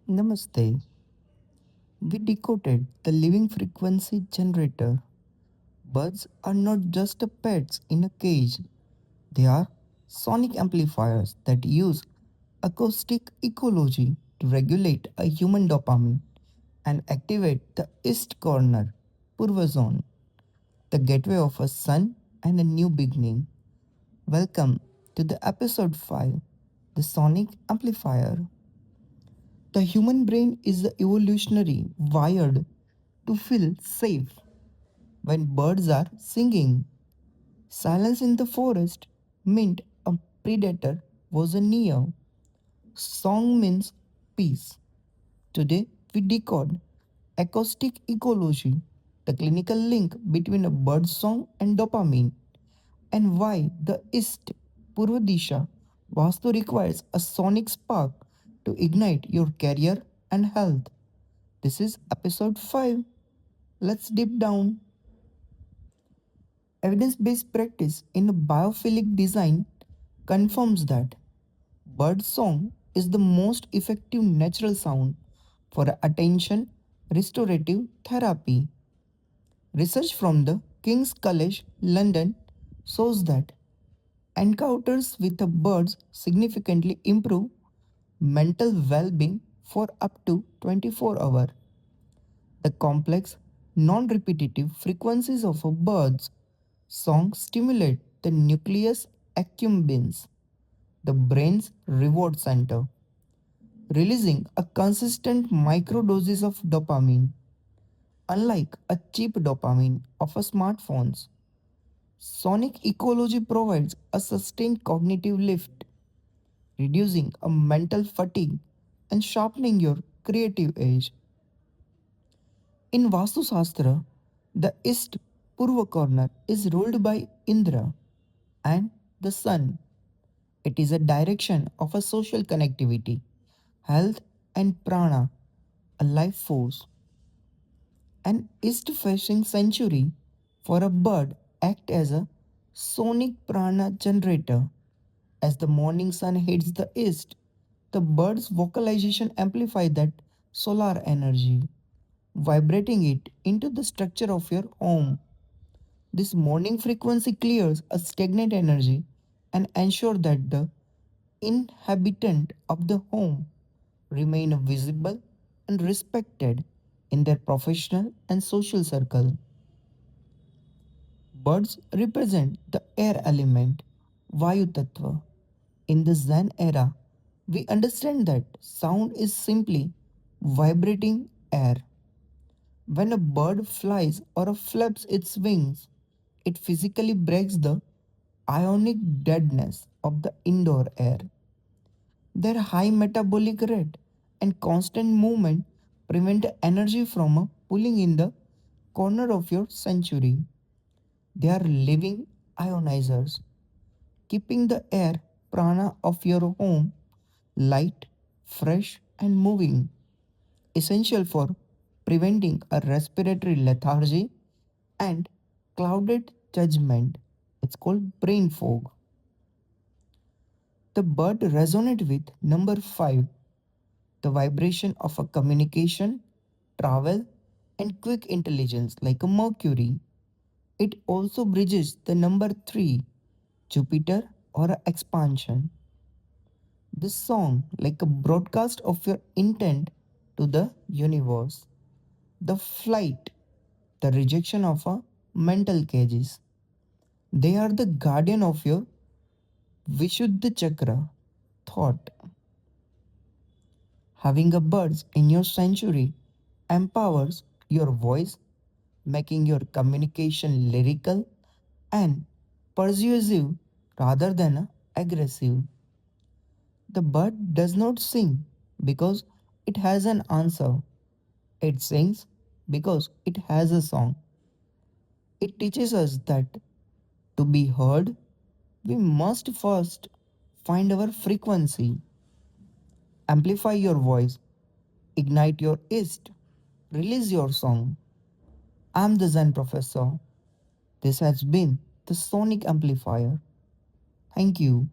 Namaste. We decoded the living frequency generator. Birds are not just pets in a cage, they are sonic amplifiers that use acoustic ecology to regulate a human dopamine and activate the east corner, Purva zone, the gateway of a sun and a new beginning. Welcome to the episode 5, the sonic amplifier. The human brain is evolutionary wired to feel safe when birds are singing. Silence in the forest meant a predator was near. Song means peace. Today we decode acoustic ecology, the clinical link between a bird song and dopamine, and why the East Purva Disha Vastu requires a sonic spark to ignite your career and health. This is episode 5. Let's deep down. Evidence based practice in biophilic design confirms that bird song is the most effective natural sound for attention restorative therapy. Research from the King's College London shows that encounters with the birds significantly improve mental well being for up to 24 hours. The complex, non repetitive frequencies of a bird's song stimulate the nucleus accumbens, the brain's reward center, releasing a consistent microdoses of dopamine. Unlike a cheap dopamine of a smartphones, sonic ecology provides a sustained cognitive lift, reducing a mental fatigue and sharpening your creative edge. In Vastu Shastra, the east Purva corner is ruled by Indra and the sun. It is a direction of a social connectivity, health and prana, a life force. An east facing sanctuary for a bird act as a sonic prana generator. As the morning sun hits the east, the bird's vocalization amplify that solar energy, vibrating it into the structure of your home. This morning frequency clears a stagnant energy and ensure that the inhabitant of the home remain visible and respected in their professional and social circle. Birds represent the air element, Vayu Tattva. In the Zen era, we understand that sound is simply vibrating air. When a bird flies or flaps its wings, it physically breaks the ionic deadness of the indoor air. Their high metabolic rate and constant movement prevent energy from pulling in the corner of your sanctuary. They are living ionizers, keeping the air prana of your home light, fresh, and moving, essential for preventing a respiratory lethargy and clouded judgment. It's called brain fog. The bird resonated with number 5, the vibration of a communication, travel, and quick intelligence like a Mercury. It also bridges the number 3, Jupiter or a expansion. This song like a broadcast of your intent to the universe. The flight, the rejection of a mental cages. They are the guardian of your Vishuddha chakra, thought. Having a birds in your sanctuary empowers your voice, making your communication lyrical and persuasive rather than aggressive. The bird does not sing because it has an answer. It sings because it has a song. It teaches us that to be heard, we must first find our frequency, amplify your voice, ignite your east, release your song. I'm the Zen Professor. This has been the Sonic Amplifier. Thank you.